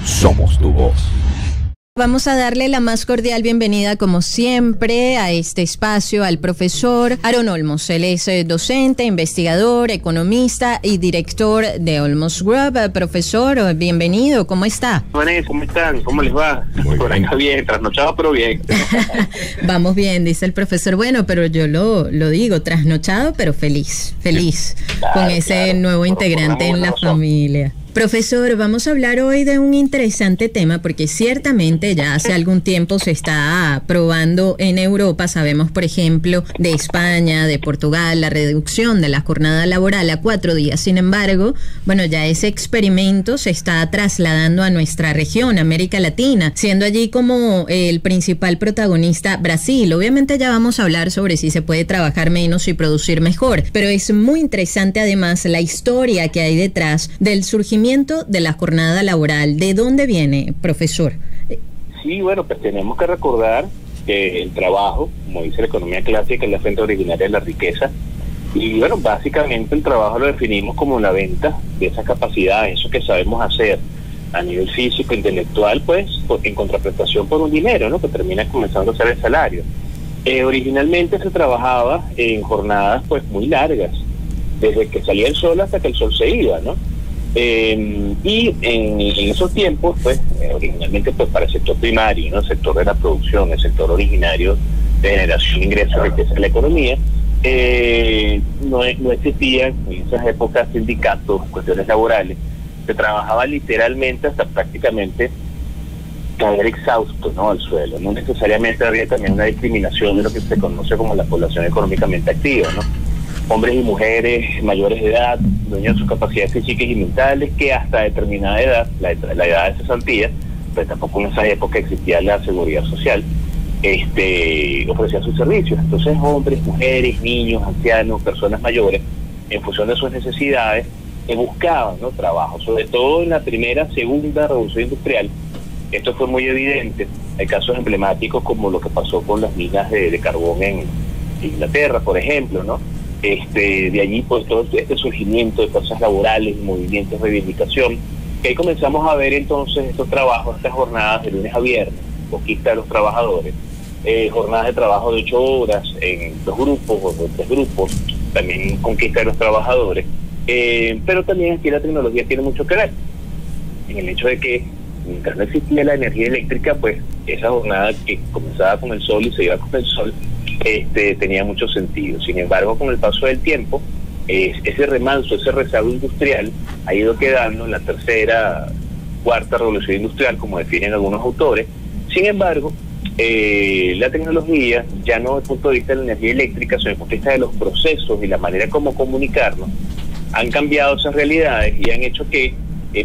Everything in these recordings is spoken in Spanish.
Somos tu voz. Vamos a darle la más cordial bienvenida, como siempre, a este espacio al profesor Aaron Olmos. Él es docente, investigador, economista y director de Olmos Group. Profesor, bienvenido, ¿cómo está? Buenas, ¿cómo están? ¿Cómo les va? Por acá bien, trasnochado pero bien. Vamos bien, dice el profesor. Bueno, pero yo lo digo, trasnochado pero feliz, claro, con ese nuevo integrante en la familia. Profesor, vamos a hablar hoy de un interesante tema porque ciertamente ya hace algún tiempo se está probando en Europa. Sabemos, por ejemplo, de España, de Portugal, la reducción de la jornada laboral a 4 días. Sin embargo, bueno, ya ese experimento se está trasladando a nuestra región, América Latina, siendo allí como el principal protagonista Brasil. Obviamente ya vamos a hablar sobre si se puede trabajar menos y producir mejor, pero es muy interesante además la historia que hay detrás del surgimiento de la jornada laboral. ¿De dónde viene, profesor? Sí, bueno, pues tenemos que recordar que el trabajo, como dice la economía clásica, es la fuente originaria de la riqueza. Y bueno, básicamente el trabajo lo definimos como la venta de esas capacidades, eso que sabemos hacer a nivel físico, intelectual, pues en contraprestación por un dinero, ¿no? Que termina comenzando a ser el salario. Originalmente se trabajaba en jornadas pues muy largas, desde que salía el sol hasta que el sol se iba, ¿no? Y en esos tiempos, pues, originalmente pues para el sector primario, ¿no? El sector de la producción, el sector originario de generación de ingresos, riqueza de la economía, no existían en esas épocas sindicatos, cuestiones laborales. Se trabajaba literalmente hasta prácticamente caer exhausto, ¿no? Al suelo. No necesariamente había también una discriminación de lo que se conoce como la población económicamente activa, ¿no? Hombres y mujeres mayores de edad, dueños de sus capacidades físicas y mentales, que hasta determinada edad, la edad de cesantía, pues tampoco en esa época existía la seguridad social, ofrecían sus servicios. Entonces hombres, mujeres, niños, ancianos, personas mayores, en función de sus necesidades, buscaban, ¿no? Trabajo, sobre todo en la primera, segunda revolución industrial. Esto fue muy evidente. Hay casos emblemáticos como lo que pasó con las minas de carbón en Inglaterra, por ejemplo, ¿no? De allí pues todo este surgimiento de fuerzas laborales, movimientos de reivindicación, que ahí comenzamos a ver entonces estos trabajos, estas jornadas de lunes a viernes, conquista de los trabajadores, jornadas de trabajo de 8 horas en 2 grupos o de 3 grupos, también conquista de los trabajadores, pero también aquí la tecnología tiene mucho que ver, en el hecho de que mientras no existía la energía eléctrica, pues esa jornada que comenzaba con el sol y se iba con el sol, tenía mucho sentido. Sin embargo, con el paso del tiempo, ese remanso, ese rezago industrial ha ido quedando en la tercera, cuarta revolución industrial, como definen algunos autores. Sin embargo, la tecnología, ya no desde el punto de vista de la energía eléctrica, sino desde el punto de vista de los procesos y la manera como comunicarnos, han cambiado esas realidades y han hecho que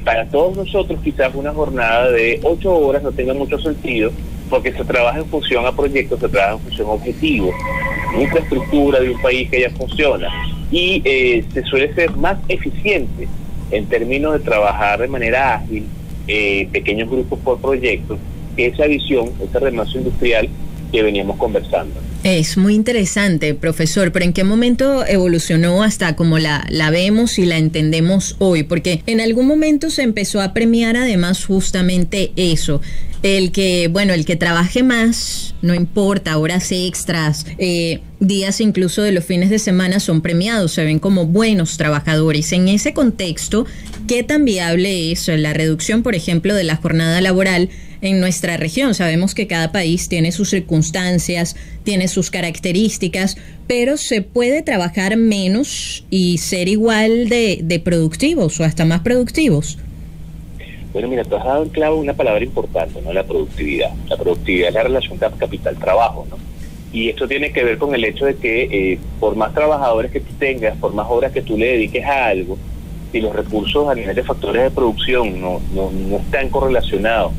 para todos nosotros quizás una jornada de 8 horas no tenga mucho sentido, porque se trabaja en función a proyectos, se trabaja en función a objetivos, infraestructura de un país que ya funciona, y se suele ser más eficiente en términos de trabajar de manera ágil, pequeños grupos por proyecto, que esa visión, ese remanso industrial que veníamos conversando. Es muy interesante, profesor, pero ¿en qué momento evolucionó hasta como la vemos y la entendemos hoy? Porque en algún momento se empezó a premiar además justamente eso, el que trabaje más, no importa, horas extras, días incluso de los fines de semana son premiados, se ven como buenos trabajadores. En ese contexto, ¿qué tan viable es la reducción, por ejemplo, de la jornada laboral en nuestra región? Sabemos que cada país tiene sus circunstancias, tiene sus características, pero se puede trabajar menos y ser igual de productivos o hasta más productivos. Bueno, mira, tú has dado en clavo una palabra importante, ¿no? La productividad. La productividad es la relación capital-trabajo, ¿no? Y esto tiene que ver con el hecho de que por más trabajadores que tú tengas, por más horas que tú le dediques a algo, si los recursos a nivel de factores de producción no están correlacionados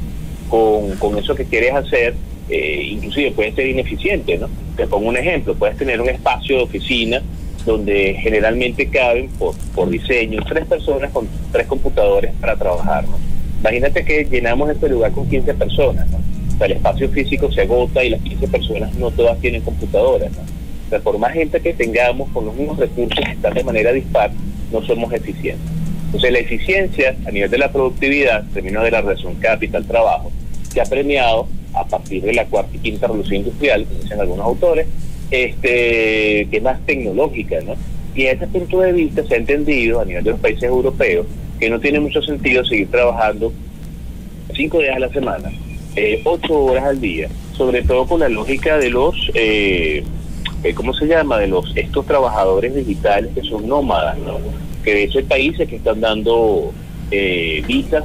con eso que quieres hacer, inclusive pueden ser ineficientes, ¿no? Te pongo un ejemplo, puedes tener un espacio de oficina donde generalmente caben por diseño 3 personas con 3 computadores para trabajar, ¿no? Imagínate que llenamos este lugar con 15 personas, ¿no? O sea, el espacio físico se agota y las 15 personas no todas tienen computadoras, ¿no? O sea, por más gente que tengamos, con los mismos recursos que están de manera dispar, no somos eficientes. Entonces la eficiencia a nivel de la productividad, en términos de la relación capital-trabajo, se ha premiado a partir de la cuarta y quinta revolución industrial, como dicen algunos autores, que es más tecnológica, ¿no? Y desde ese punto de vista se ha entendido a nivel de los países europeos que no tiene mucho sentido seguir trabajando 5 días a la semana, 8 horas al día, sobre todo con la lógica de los, ¿cómo se llama? De estos trabajadores digitales que son nómadas, ¿no? Que de hecho hay países que están dando visas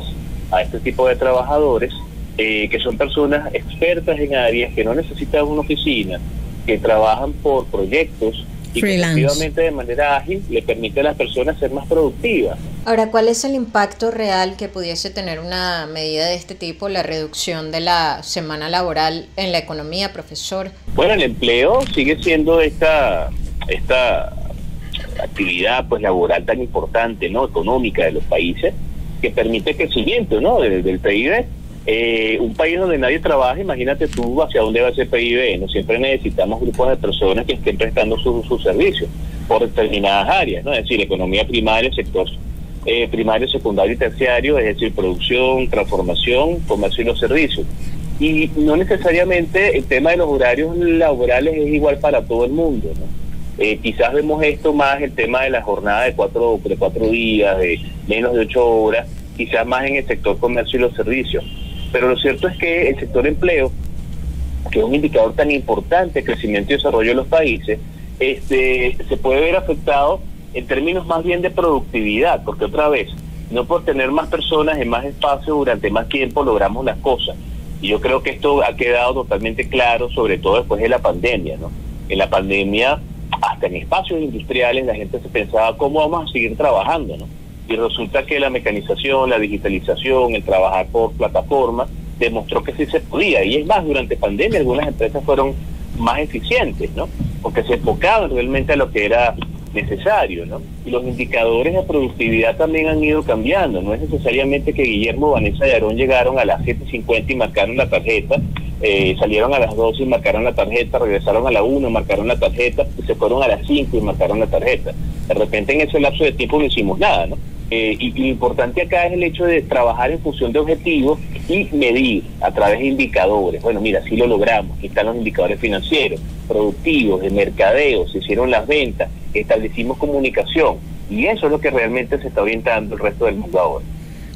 a este tipo de trabajadores, que son personas expertas en áreas que no necesitan una oficina, que trabajan por proyectos y que efectivamente de manera ágil le permite a las personas ser más productivas. Ahora, ¿cuál es el impacto real que pudiese tener una medida de este tipo, la reducción de la semana laboral en la economía, profesor? Bueno, el empleo sigue siendo esta actividad pues laboral tan importante, ¿no? Económica de los países, que permite crecimiento, ¿no? del PIB. Un país donde nadie trabaja, imagínate tú hacia dónde va ese PIB, ¿no? Siempre necesitamos grupos de personas que estén prestando sus servicios por determinadas áreas, ¿no? Es decir, economía primaria, sector primario, secundario y terciario, es decir, producción, transformación, comercio y los servicios. Y no necesariamente el tema de los horarios laborales es igual para todo el mundo, ¿no? Quizás vemos esto más, el tema de la jornada de cuatro días, de menos de 8 horas, quizás más en el sector comercio y los servicios. Pero lo cierto es que el sector empleo, que es un indicador tan importante de crecimiento y desarrollo de los países, se puede ver afectado en términos más bien de productividad, porque otra vez, no por tener más personas en más espacio durante más tiempo logramos las cosas. Y yo creo que esto ha quedado totalmente claro, sobre todo después de la pandemia, ¿no? En la pandemia, hasta en espacios industriales, la gente se pensaba cómo vamos a seguir trabajando, ¿no? Y resulta que la mecanización, la digitalización, el trabajar por plataformas, demostró que sí se podía. Y es más, durante pandemia algunas empresas fueron más eficientes, ¿no? Porque se enfocaban realmente a lo que era necesario, ¿no? Y los indicadores de productividad también han ido cambiando. No es necesariamente que Guillermo, Vanessa y Aarón llegaron a las 7:50 y marcaron la tarjeta, salieron a las 12 y marcaron la tarjeta, regresaron a la 1, marcaron la tarjeta, y se fueron a las 5 y marcaron la tarjeta. De repente en ese lapso de tiempo no hicimos nada, ¿no? Y lo importante acá es el hecho de trabajar en función de objetivos y medir a través de indicadores. Bueno, mira, sí lo logramos. Aquí están los indicadores financieros, productivos, de mercadeo, se hicieron las ventas, establecimos comunicación. Y eso es lo que realmente se está orientando el resto del mundo ahora.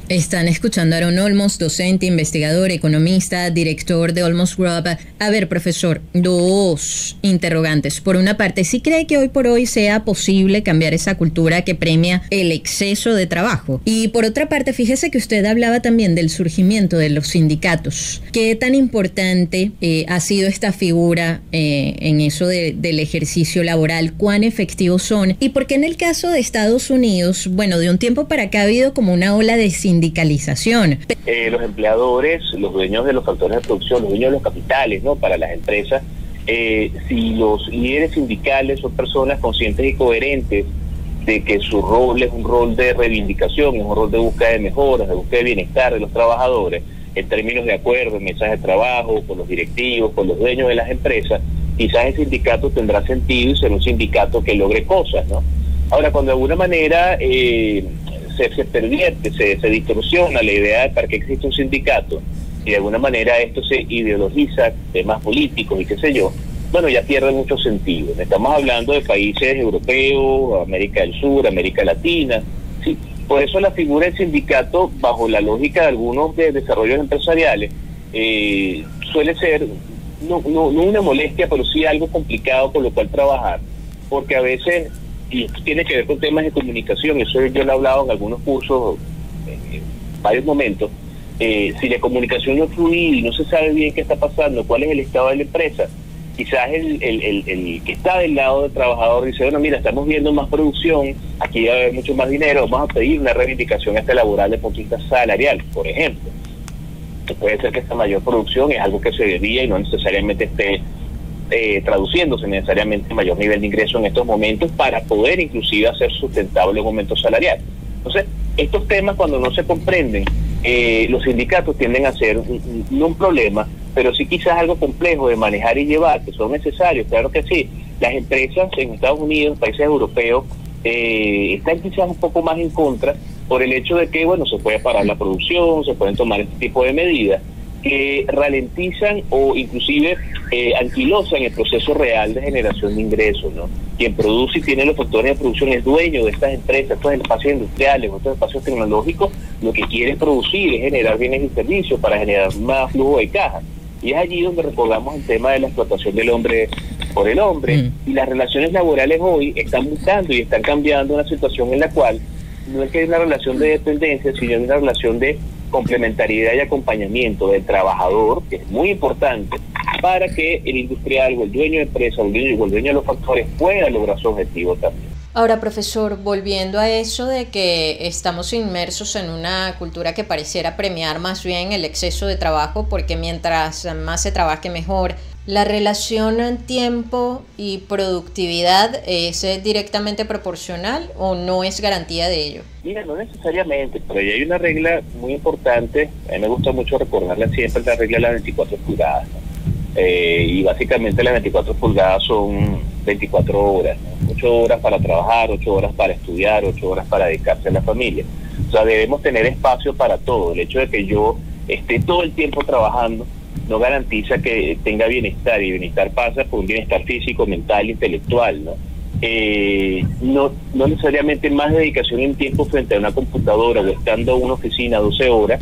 Están escuchando a Aaron Olmos, docente, investigador, economista, director de Olmos Group. A ver, profesor, 2 interrogantes. Por una parte, ¿sí cree que hoy por hoy sea posible cambiar esa cultura que premia el exceso de trabajo? Y por otra parte, fíjese que usted hablaba también del surgimiento de los sindicatos. ¿Qué tan importante ha sido esta figura en eso del ejercicio laboral? ¿Cuán efectivos son? ¿Y por qué en el caso de Estados Unidos, bueno, de un tiempo para acá ha habido como una ola de sindicalización? Los empleadores, los dueños de los factores de producción, los dueños de los capitales, ¿no? Para las empresas, si los líderes sindicales son personas conscientes y coherentes de que su rol es un rol de reivindicación, es un rol de búsqueda de mejoras, de búsqueda de bienestar de los trabajadores, en términos de acuerdo, en mensajes de trabajo, con los directivos, con los dueños de las empresas, quizás el sindicato tendrá sentido y será un sindicato que logre cosas, ¿no? Ahora, cuando de alguna manera se pervierte, se distorsiona la idea de para qué existe un sindicato y de alguna manera esto se ideologiza, temas políticos y qué sé yo, bueno, ya pierde mucho sentido. Estamos hablando de países europeos, América del Sur, América Latina, sí. Por eso la figura del sindicato, bajo la lógica de algunos de desarrollos empresariales, suele ser no una molestia, pero sí algo complicado con lo cual trabajar, porque a veces, y esto tiene que ver con temas de comunicación, eso yo lo he hablado en algunos cursos, en varios momentos, si la comunicación no fluye y no se sabe bien qué está pasando, cuál es el estado de la empresa, quizás el que está del lado del trabajador dice, bueno, mira, estamos viendo más producción, aquí va a haber mucho más dinero, vamos a pedir una reivindicación laboral de punto de vista salarial, por ejemplo. Que puede ser que esta mayor producción es algo que se debía y no necesariamente esté traduciéndose necesariamente en mayor nivel de ingreso en estos momentos para poder inclusive hacer sustentable un aumento salarial. Entonces, estos temas cuando no se comprenden, los sindicatos tienden a ser no un problema, pero sí quizás algo complejo de manejar y llevar, que son necesarios, claro que sí. Las empresas en Estados Unidos, países europeos, están quizás un poco más en contra por el hecho de que, bueno, se puede parar la producción, se pueden tomar este tipo de medidas que ralentizan o inclusive anquilosan el proceso real de generación de ingresos, ¿no? Quien produce y tiene los factores de producción es dueño de estas empresas, estos espacios industriales, estos espacios tecnológicos, lo que quiere producir es generar bienes y servicios para generar más flujo de caja. Y es allí donde recordamos el tema de la explotación del hombre por el hombre, y las relaciones laborales hoy están mutando y están cambiando una situación en la cual no es que hay una relación de dependencia, sino una relación de complementariedad y acompañamiento del trabajador, que es muy importante, para que el industrial o el dueño de empresa o el dueño de los factores pueda lograr su objetivo también. Ahora, profesor, volviendo a eso de que estamos inmersos en una cultura que pareciera premiar más bien el exceso de trabajo, porque mientras más se trabaje mejor, ¿la relación en tiempo y productividad es directamente proporcional o no es garantía de ello? Mira, no necesariamente, pero ahí hay una regla muy importante, a mí me gusta mucho recordarla siempre, la regla de las 24 pulgadas, ¿no? Y básicamente las 24 pulgadas son 24 horas, ¿no? 8 horas para trabajar, 8 horas para estudiar, 8 horas para dedicarse a la familia. O sea, debemos tener espacio para todo. El hecho de que yo esté todo el tiempo trabajando no garantiza que tenga bienestar, y bienestar pasa por un bienestar físico, mental, intelectual, ¿no? No necesariamente más dedicación en tiempo frente a una computadora o estando en una oficina 12 horas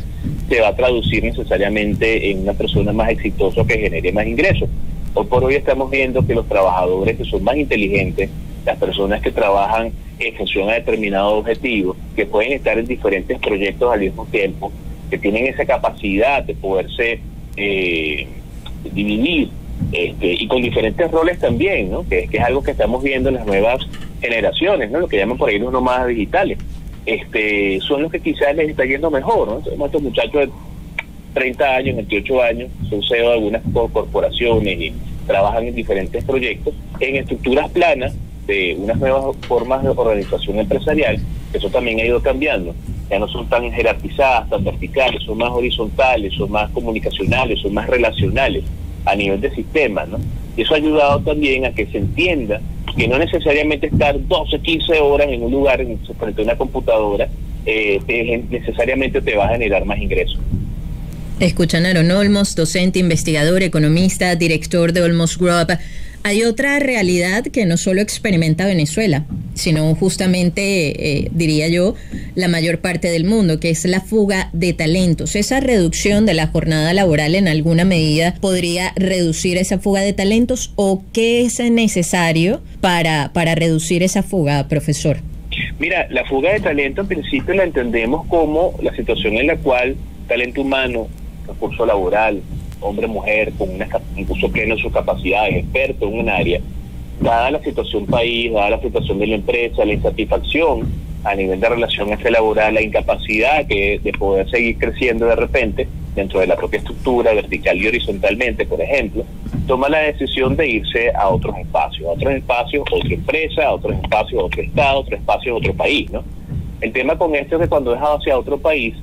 se va a traducir necesariamente en una persona más exitosa que genere más ingresos. Hoy por hoy estamos viendo que los trabajadores que son más inteligentes, las personas que trabajan en función a determinados objetivos, que pueden estar en diferentes proyectos al mismo tiempo, que tienen esa capacidad de poderse dividir, y con diferentes roles también, ¿no? Que es algo que estamos viendo en las nuevas generaciones, ¿no? Lo que llaman por ahí los nómadas digitales. Son los que quizás les está yendo mejor, ¿no? Tenemos estos muchachos de 30 años, 28 años, son CEO de algunas corporaciones y trabajan en diferentes proyectos, en estructuras planas de unas nuevas formas de organización empresarial, que eso también ha ido cambiando. Ya no son tan jerarquizadas, tan verticales, son más horizontales, son más comunicacionales, son más relacionales a nivel de sistema, ¿no? Y eso ha ayudado también a que se entienda que no necesariamente estar 12, 15 horas en un lugar frente a una computadora necesariamente te va a generar más ingresos. Escuchan a Aaron Olmos, docente, investigador, economista, director de Olmos Group. Hay otra realidad que no solo experimenta Venezuela, sino justamente, diría yo, la mayor parte del mundo, que es la fuga de talentos. Esa reducción de la jornada laboral en alguna medida podría reducir esa fuga de talentos, ¿o qué es necesario para reducir esa fuga, profesor? Mira, la fuga de talento en principio la entendemos como la situación en la cual talento humano, recurso laboral, hombre, mujer, con un uso pleno de sus capacidades, experto en un área, dada la situación país, dada la situación de la empresa, la insatisfacción a nivel de relación laboral, la incapacidad de poder seguir creciendo de repente dentro de la propia estructura, vertical y horizontalmente, por ejemplo, toma la decisión de irse a otros espacios, otra empresa, a otros espacios, otro estado, otro espacio, otro país, ¿no? El tema con esto es que cuando es hacia otro país,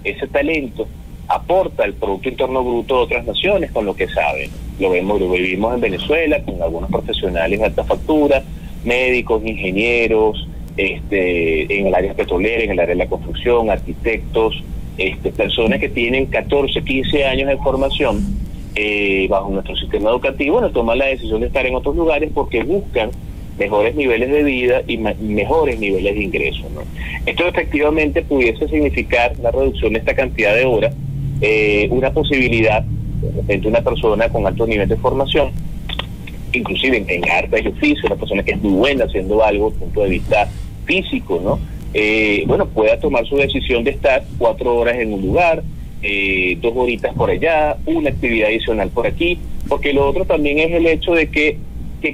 ese talento aporta el Producto Interno Bruto de otras naciones con lo que saben. Lo vivimos en Venezuela con algunos profesionales de alta factura, médicos, ingenieros, en el área petrolera, en el área de la construcción, arquitectos, personas que tienen 14, 15 años de formación bajo nuestro sistema educativo, no toman la decisión de estar en otros lugares porque buscan mejores niveles de vida y mejores niveles de ingresos, ¿no? Esto efectivamente pudiese significar la reducción de esta cantidad de horas, una posibilidad, de repente una persona con alto nivel de formación, inclusive en arte y oficio, una persona que es muy buena haciendo algo desde el punto de vista físico, ¿no? Pueda tomar su decisión de estar 4 horas en un lugar, 2 horitas por allá, una actividad adicional por aquí, porque lo otro también es el hecho de que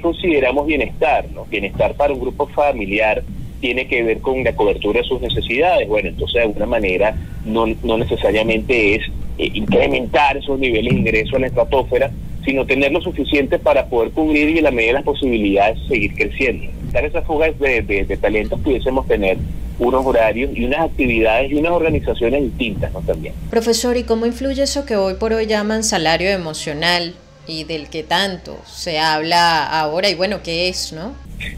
consideramos bienestar, ¿no? Bienestar para un grupo familiar tiene que ver con la cobertura de sus necesidades. Bueno, entonces de alguna manera no necesariamente es incrementar esos niveles de ingreso en la estratosfera, sino tener lo suficiente para poder cubrir y en la medida de las posibilidades seguir creciendo. Dar esas fugas de talentos pudiésemos tener unos horarios y unas actividades y unas organizaciones distintas, ¿no? También. Profesor, ¿y cómo influye eso que hoy por hoy llaman salario emocional y del que tanto se habla ahora? Y bueno, ¿qué es, no?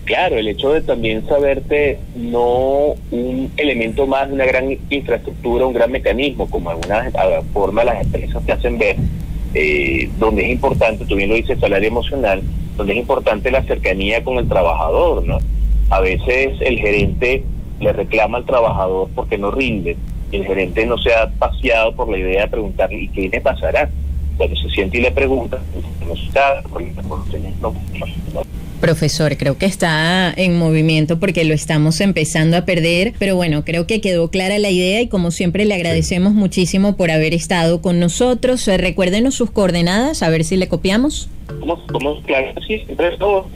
Claro, el hecho de también saberte no un elemento más de una gran infraestructura, un gran mecanismo, como de alguna forma las empresas te hacen ver, donde es importante, tú bien lo dices, salario emocional, donde es importante la cercanía con el trabajador, ¿no? A veces el gerente le reclama al trabajador porque no rinde, y el gerente no se ha paseado por la idea de preguntarle, ¿y qué le pasará? Cuando se siente y le pregunta, no está, Profesor, creo que está en movimiento porque lo estamos empezando a perder, pero bueno, creo que quedó clara la idea y como siempre le agradecemos muchísimo por haber estado con nosotros. Recuérdenos sus coordenadas, a ver si le copiamos. Como claro, sí, siempre todo.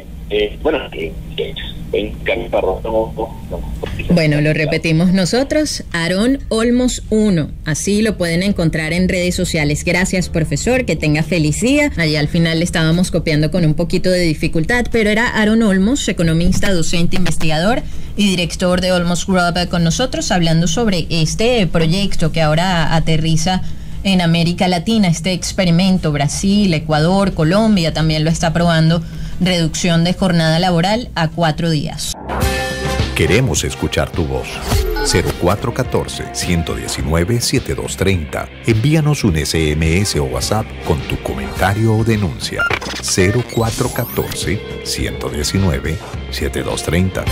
Bueno, lo repetimos nosotros, Aarón Olmos 1, así lo pueden encontrar en redes sociales. Gracias, profesor, que tenga feliz día. Allá al final le estábamos copiando con un poquito de dificultad, pero era Aarón Olmos, economista, docente, investigador y director de Olmos Group con nosotros, hablando sobre este proyecto que ahora aterriza en América Latina, este experimento. Brasil, Ecuador, Colombia también lo está probando. Reducción de jornada laboral a 4 días. Queremos escuchar tu voz. 0414-119-7230. Envíanos un SMS o WhatsApp con tu comentario o denuncia. 0414-119-7230.